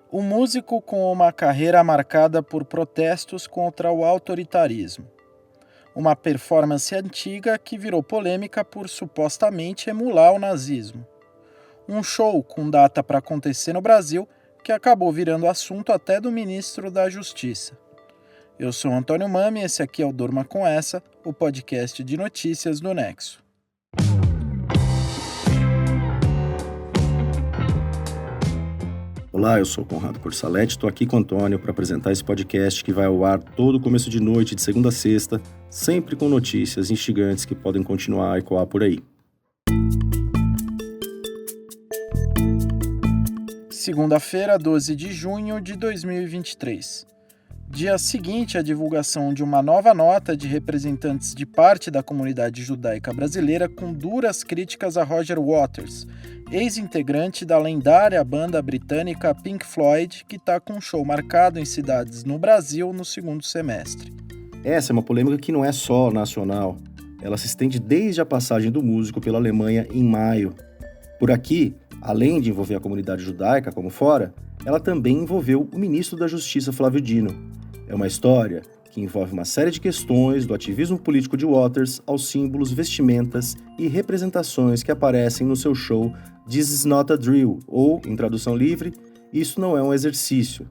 O músico com uma carreira marcada por protestos contra o autoritarismo. Uma performance antiga que virou polêmica por supostamente emular o nazismo. Um show com data para acontecer no Brasil que acabou virando assunto até do ministro da Justiça. Eu sou Antônio Mami e esse aqui é o Durma Com Essa, o podcast de notícias do Nexo. Olá, eu sou o Conrado Corsaletti, estou aqui com o Antônio para apresentar esse podcast que vai ao ar todo começo de noite, de segunda a sexta, sempre com notícias instigantes que podem continuar a ecoar por aí. Segunda-feira, 12 de junho de 2023. Dia seguinte à divulgação de uma nova nota de representantes de parte da comunidade judaica brasileira com duras críticas a Roger Waters, ex-integrante da lendária banda britânica Pink Floyd, que está com um show marcado em cidades no Brasil no segundo semestre. Essa é uma polêmica que não é só nacional, ela se estende desde a passagem do músico pela Alemanha em maio. Por aqui, além de envolver a comunidade judaica como fora, ela também envolveu o ministro da Justiça, Flávio Dino. É uma história que envolve uma série de questões do ativismo político de Waters aos símbolos, vestimentas e representações que aparecem no seu show This Is Not a Drill, ou, em tradução livre, Isso Não É um Exercício.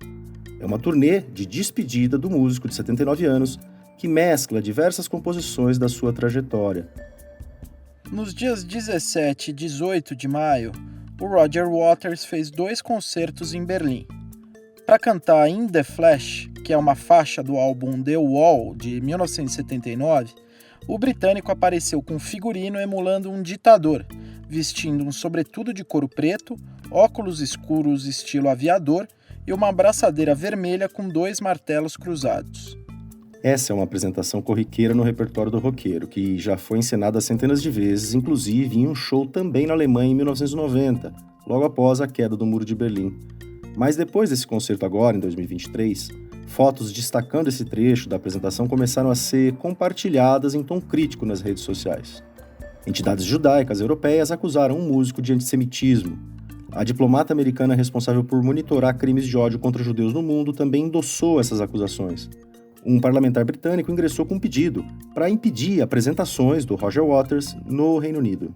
É uma turnê de despedida do músico de 79 anos que mescla diversas composições da sua trajetória. Nos dias 17 e 18 de maio, o Roger Waters fez 2 concertos em Berlim. Para cantar In The Flesh, que é uma faixa do álbum The Wall, de 1979, o britânico apareceu com um figurino emulando um ditador, vestindo um sobretudo de couro preto, óculos escuros estilo aviador e uma abraçadeira vermelha com 2 martelos cruzados. Essa é uma apresentação corriqueira no repertório do roqueiro, que já foi encenada centenas de vezes, inclusive em um show também na Alemanha em 1990, logo após a queda do Muro de Berlim. Mas depois desse concerto agora, em 2023, fotos destacando esse trecho da apresentação começaram a ser compartilhadas em tom crítico nas redes sociais. Entidades judaicas europeias acusaram um músico de antissemitismo. A diplomata americana responsável por monitorar crimes de ódio contra judeus no mundo também endossou essas acusações. Um parlamentar britânico ingressou com um pedido para impedir apresentações do Roger Waters no Reino Unido.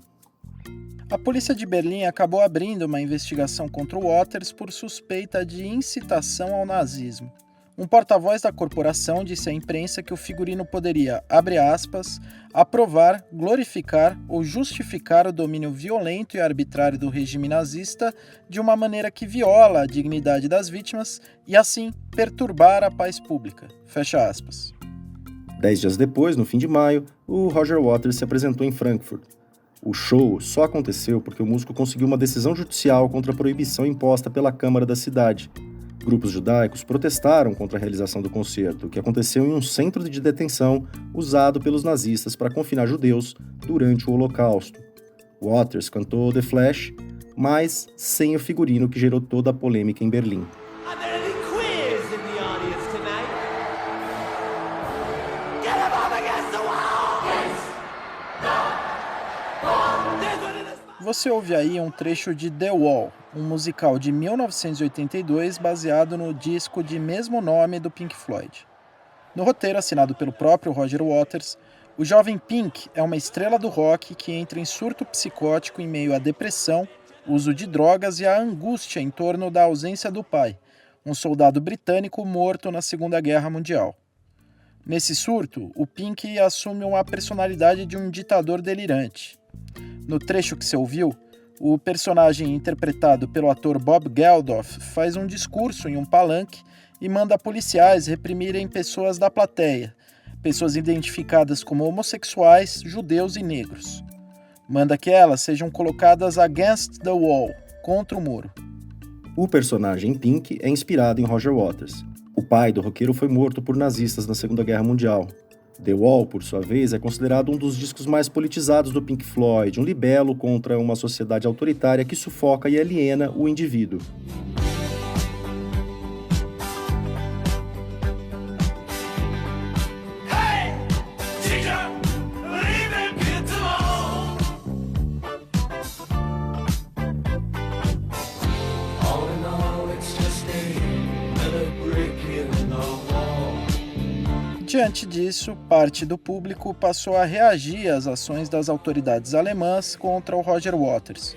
A polícia de Berlim acabou abrindo uma investigação contra o Waters por suspeita de incitação ao nazismo. Um porta-voz da corporação disse à imprensa que o figurino poderia, abre aspas, aprovar, glorificar ou justificar o domínio violento e arbitrário do regime nazista de uma maneira que viola a dignidade das vítimas e, assim, perturbar a paz pública. Fecha aspas. 10 dias depois, no fim de maio, o Roger Waters se apresentou em Frankfurt. O show só aconteceu porque o músico conseguiu uma decisão judicial contra a proibição imposta pela Câmara da cidade. Grupos judaicos protestaram contra a realização do concerto, que aconteceu em um centro de detenção usado pelos nazistas para confinar judeus durante o Holocausto. Waters cantou The Flash, mas sem o figurino que gerou toda a polêmica em Berlim. Você ouve aí um trecho de The Wall, um musical de 1982 baseado no disco de mesmo nome do Pink Floyd. No roteiro assinado pelo próprio Roger Waters, o jovem Pink é uma estrela do rock que entra em surto psicótico em meio à depressão, uso de drogas e à angústia em torno da ausência do pai, um soldado britânico morto na Segunda Guerra Mundial. Nesse surto, o Pink assume uma personalidade de um ditador delirante. No trecho que você ouviu, o personagem interpretado pelo ator Bob Geldof faz um discurso em um palanque e manda policiais reprimirem pessoas da plateia, pessoas identificadas como homossexuais, judeus e negros. Manda que elas sejam colocadas against the wall, contra o muro. O personagem Pink é inspirado em Roger Waters. O pai do roqueiro foi morto por nazistas na Segunda Guerra Mundial. The Wall, por sua vez, é considerado um dos discos mais politizados do Pink Floyd, um libelo contra uma sociedade autoritária que sufoca e aliena o indivíduo. Diante disso, parte do público passou a reagir às ações das autoridades alemãs contra o Roger Waters.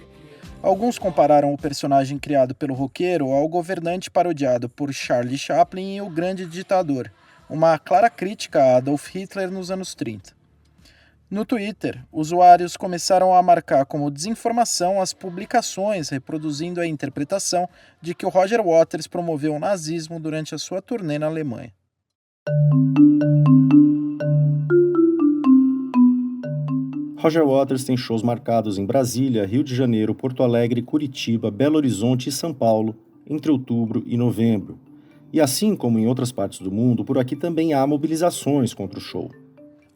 Alguns compararam o personagem criado pelo roqueiro ao governante parodiado por Charlie Chaplin e o Grande Ditador, uma clara crítica a Adolf Hitler nos anos 30. No Twitter, usuários começaram a marcar como desinformação as publicações reproduzindo a interpretação de que o Roger Waters promoveu o nazismo durante a sua turnê na Alemanha. Roger Waters tem shows marcados em Brasília, Rio de Janeiro, Porto Alegre, Curitiba, Belo Horizonte e São Paulo, entre outubro e novembro. E assim como em outras partes do mundo, por aqui também há mobilizações contra o show.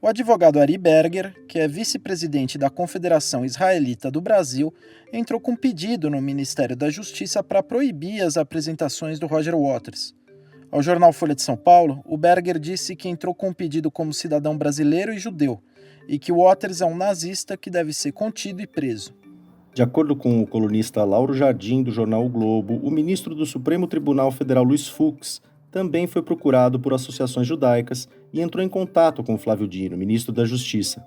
O advogado Ari Berger, que é vice-presidente da Confederação Israelita do Brasil, entrou com pedido no Ministério da Justiça para proibir as apresentações do Roger Waters. Ao jornal Folha de São Paulo, o Berger disse que entrou com um pedido como cidadão brasileiro e judeu, e que Waters é um nazista que deve ser contido e preso. De acordo com o colunista Lauro Jardim, do jornal O Globo, o ministro do Supremo Tribunal Federal Luiz Fux também foi procurado por associações judaicas e entrou em contato com Flávio Dino, ministro da Justiça.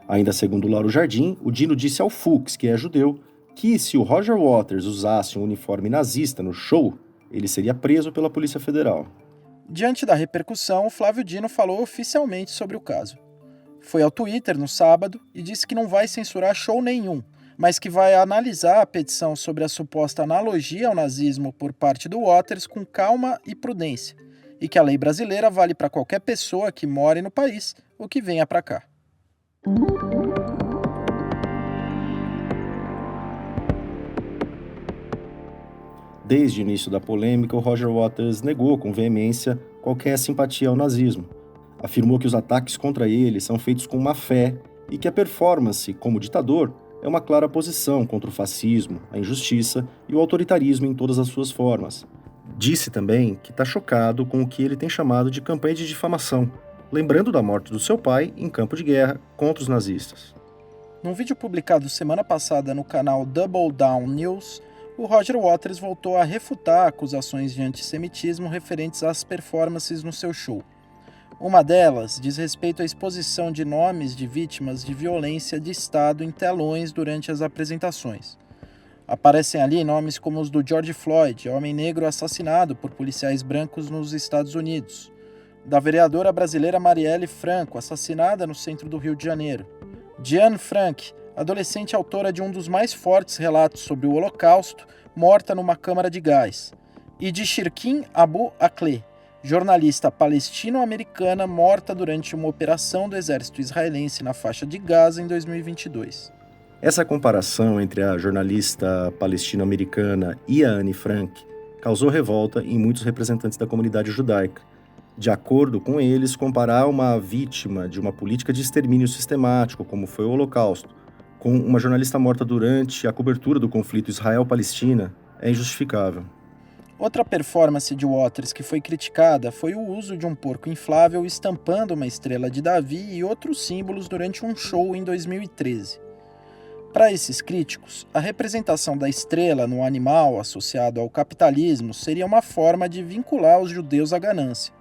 Ainda segundo Lauro Jardim, o Dino disse ao Fux, que é judeu, que se o Roger Waters usasse um uniforme nazista no show, ele seria preso pela Polícia Federal. Diante da repercussão, Flávio Dino falou oficialmente sobre o caso. Foi ao Twitter no sábado e disse que não vai censurar show nenhum, mas que vai analisar a petição sobre a suposta analogia ao nazismo por parte do Waters com calma e prudência, e que a lei brasileira vale para qualquer pessoa que more no país ou que venha para cá. Desde o início da polêmica, o Roger Waters negou com veemência qualquer simpatia ao nazismo. Afirmou que os ataques contra ele são feitos com má fé e que a performance, como ditador, é uma clara posição contra o fascismo, a injustiça e o autoritarismo em todas as suas formas. Disse também que está chocado com o que ele tem chamado de campanha de difamação, lembrando da morte do seu pai em campo de guerra contra os nazistas. Num vídeo publicado semana passada no canal Double Down News, o Roger Waters voltou a refutar acusações de antissemitismo referentes às performances no seu show. Uma delas diz respeito à exposição de nomes de vítimas de violência de Estado em telões durante as apresentações. Aparecem ali nomes como os do George Floyd, homem negro assassinado por policiais brancos nos Estados Unidos, da vereadora brasileira Marielle Franco, assassinada no centro do Rio de Janeiro, Diane Frank, adolescente autora de um dos mais fortes relatos sobre o Holocausto, morta numa câmara de gás, e de Shirkin Abu Akleh, jornalista palestino-americana morta durante uma operação do exército israelense na faixa de Gaza em 2022. Essa comparação entre a jornalista palestino-americana e a Anne Frank causou revolta em muitos representantes da comunidade judaica. De acordo com eles, comparar uma vítima de uma política de extermínio sistemático, como foi o Holocausto, com uma jornalista morta durante a cobertura do conflito Israel-Palestina é injustificável. Outra performance de Waters que foi criticada foi o uso de um porco inflável estampando uma estrela de Davi e outros símbolos durante um show em 2013. Para esses críticos, a representação da estrela no animal associado ao capitalismo seria uma forma de vincular os judeus à ganância.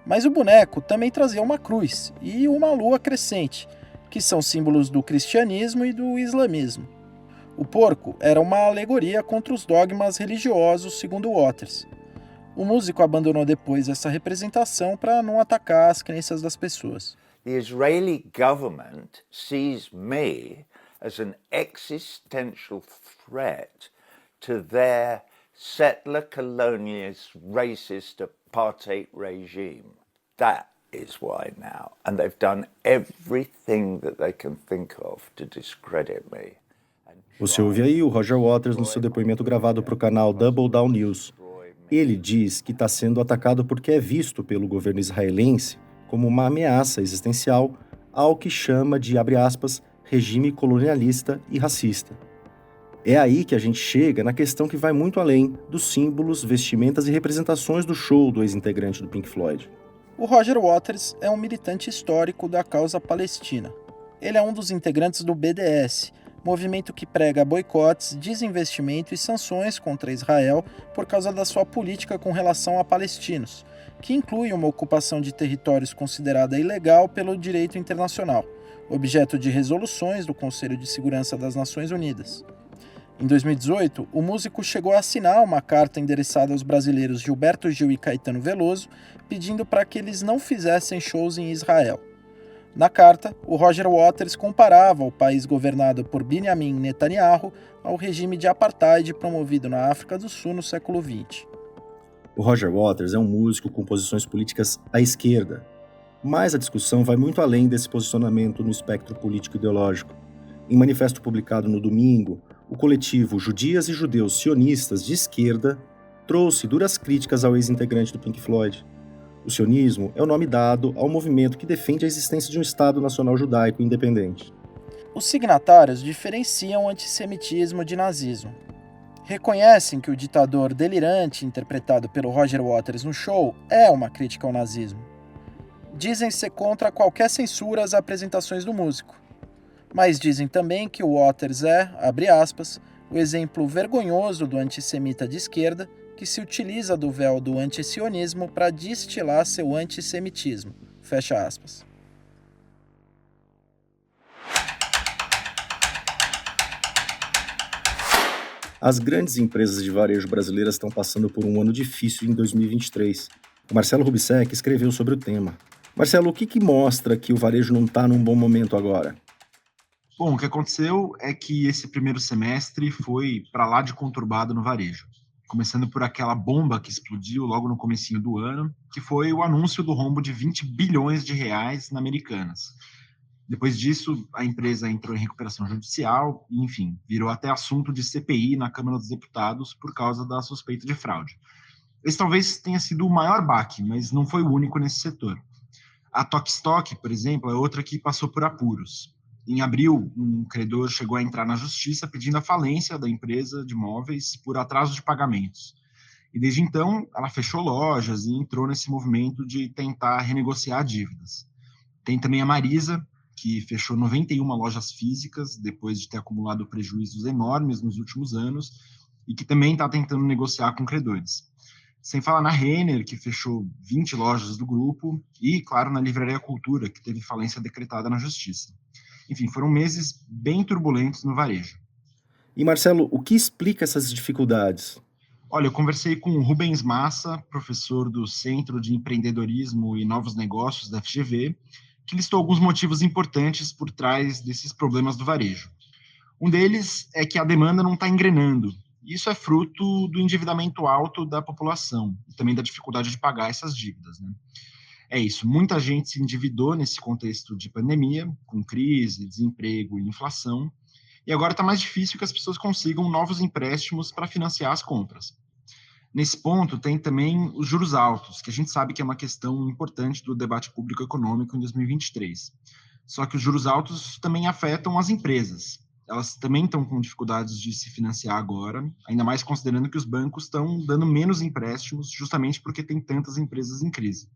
Mas o boneco também trazia uma cruz e uma lua crescente, que são símbolos do cristianismo e do islamismo. O porco era uma alegoria contra os dogmas religiosos, segundo Waters. O músico abandonou depois essa representação para não atacar as crenças das pessoas. The Israeli government sees me as an existential threat to their settler colonialist racist apartheid regime. That is why now. And they've done everything that they can think of to discredit me. Você ouve aí o Roger Waters no seu depoimento gravado para o canal Double Down News. Ele diz que está sendo atacado porque é visto pelo governo israelense como uma ameaça existencial ao que chama de, abre aspas, regime colonialista e racista. É aí que a gente chega na questão que vai muito além dos símbolos, vestimentas e representações do show do ex-integrante do Pink Floyd. O Roger Waters é um militante histórico da causa palestina. Ele é um dos integrantes do BDS, movimento que prega boicotes, desinvestimento e sanções contra Israel por causa da sua política com relação a palestinos, que inclui uma ocupação de territórios considerada ilegal pelo direito internacional, objeto de resoluções do Conselho de Segurança das Nações Unidas. Em 2018, o músico chegou a assinar uma carta endereçada aos brasileiros Gilberto Gil e Caetano Veloso, pedindo para que eles não fizessem shows em Israel. Na carta, o Roger Waters comparava o país governado por Benjamin Netanyahu ao regime de apartheid promovido na África do Sul no século XX. O Roger Waters é um músico com posições políticas à esquerda, mas a discussão vai muito além desse posicionamento no espectro político-ideológico. Em manifesto publicado no domingo, o coletivo Judias e Judeus Sionistas de Esquerda trouxe duras críticas ao ex-integrante do Pink Floyd. O sionismo é o nome dado ao movimento que defende a existência de um Estado nacional judaico independente. Os signatários diferenciam o antissemitismo de nazismo. Reconhecem que o ditador delirante interpretado pelo Roger Waters no show é uma crítica ao nazismo. Dizem ser contra qualquer censura às apresentações do músico. Mas dizem também que o Waters é, abre aspas, o exemplo vergonhoso do antissemita de esquerda que se utiliza do véu do antisionismo para destilar seu antissemitismo. Fecha aspas. As grandes empresas de varejo brasileiras estão passando por um ano difícil em 2023. O Marcelo Rubissec escreveu sobre o tema. Marcelo, o que mostra que o varejo não está num bom momento agora? Bom, o que aconteceu é que esse primeiro semestre foi para lá de conturbado no varejo. Começando por aquela bomba que explodiu logo no comecinho do ano, que foi o anúncio do rombo de 20 bilhões de reais na Americanas. Depois disso, a empresa entrou em recuperação judicial e, enfim, virou até assunto de CPI na Câmara dos Deputados por causa da suspeita de fraude. Esse talvez tenha sido o maior baque, mas não foi o único nesse setor. A Tok Stock, por exemplo, é outra que passou por apuros. Em abril, um credor chegou a entrar na justiça pedindo a falência da empresa de móveis por atraso de pagamentos. E desde então, ela fechou lojas e entrou nesse movimento de tentar renegociar dívidas. Tem também a Marisa, que fechou 91 lojas físicas depois de ter acumulado prejuízos enormes nos últimos anos e que também está tentando negociar com credores. Sem falar na Renner, que fechou 20 lojas do grupo e, claro, na Livraria Cultura, que teve falência decretada na justiça. Enfim, foram meses bem turbulentos no varejo. E Marcelo, o que explica essas dificuldades? Olha, eu conversei com o Rubens Massa, professor do Centro de Empreendedorismo e Novos Negócios da FGV, que listou alguns motivos importantes por trás desses problemas do varejo. Um deles é que a demanda não está engrenando. Isso é fruto do endividamento alto da população e também da dificuldade de pagar essas dívidas, né? É isso, muita gente se endividou nesse contexto de pandemia, com crise, desemprego e inflação, e agora está mais difícil que as pessoas consigam novos empréstimos para financiar as compras. Nesse ponto, tem também os juros altos, que a gente sabe que é uma questão importante do debate público econômico em 2023. Só que os juros altos também afetam as empresas. Elas também estão com dificuldades de se financiar agora, ainda mais considerando que os bancos estão dando menos empréstimos, justamente porque tem tantas empresas em crise.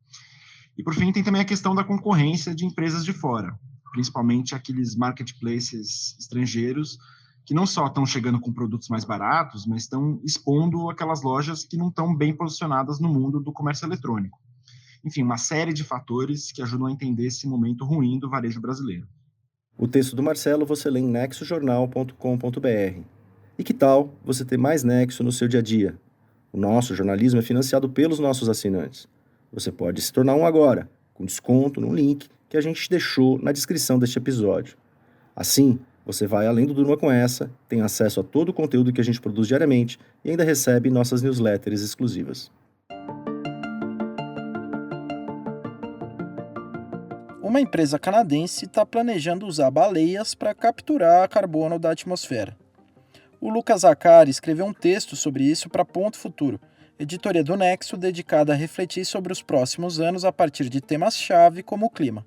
E, por fim, tem também a questão da concorrência de empresas de fora, principalmente aqueles marketplaces estrangeiros que não só estão chegando com produtos mais baratos, mas estão expondo aquelas lojas que não estão bem posicionadas no mundo do comércio eletrônico. Enfim, uma série de fatores que ajudam a entender esse momento ruim do varejo brasileiro. O texto do Marcelo você lê em nexojornal.com.br. E que tal você ter mais Nexo no seu dia a dia? O nosso jornalismo é financiado pelos nossos assinantes. Você pode se tornar um agora, com desconto no link que a gente deixou na descrição deste episódio. Assim, você vai além do Durma Com Essa, tem acesso a todo o conteúdo que a gente produz diariamente e ainda recebe nossas newsletters exclusivas. Uma empresa canadense está planejando usar baleias para capturar carbono da atmosfera. O Lucas Zacari escreveu um texto sobre isso para Ponto Futuro, editoria do Nexo dedicada a refletir sobre os próximos anos a partir de temas-chave como o clima.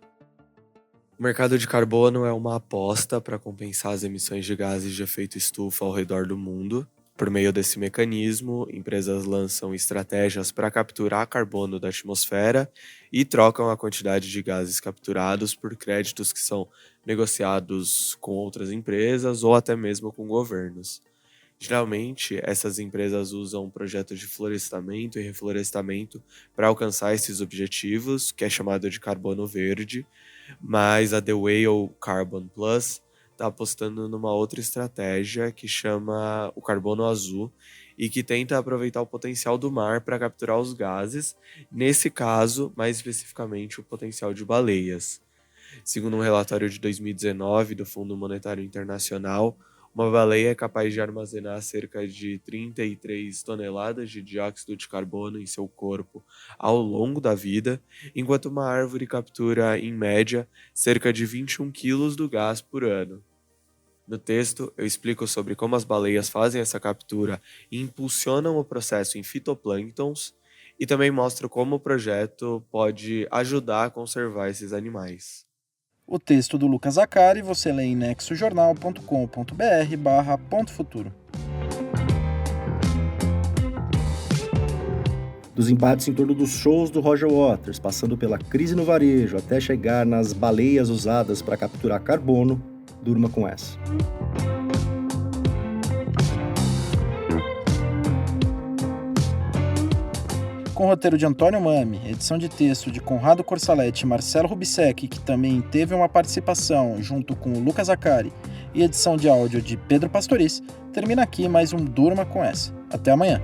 O mercado de carbono é uma aposta para compensar as emissões de gases de efeito estufa ao redor do mundo. Por meio desse mecanismo, empresas lançam estratégias para capturar carbono da atmosfera e trocam a quantidade de gases capturados por créditos que são negociados com outras empresas ou até mesmo com governos. Geralmente, essas empresas usam projetos de florestamento e reflorestamento para alcançar esses objetivos, que é chamado de carbono verde, mas a The Whale Carbon Plus está apostando numa outra estratégia que chama o carbono azul e que tenta aproveitar o potencial do mar para capturar os gases, nesse caso, mais especificamente, o potencial de baleias. Segundo um relatório de 2019 do Fundo Monetário Internacional, uma baleia é capaz de armazenar cerca de 33 toneladas de dióxido de carbono em seu corpo ao longo da vida, enquanto uma árvore captura, em média, cerca de 21 quilos do gás por ano. No texto, eu explico sobre como as baleias fazem essa captura e impulsionam o processo em fitoplânctons, e também mostro como o projeto pode ajudar a conservar esses animais. O texto do Lucas Zacari você lê em nexojornal.com.br/Ponto Futuro. Dos embates em torno dos shows do Roger Waters, passando pela crise no varejo até chegar nas baleias usadas para capturar carbono, durma com essa. Com roteiro de Antônio Mami, edição de texto de Conrado Corsaletti e Marcelo Rubissec, que também teve uma participação junto com o Lucas Zacari, e edição de áudio de Pedro Pastoriz, termina aqui mais um Durma com essa. Até amanhã!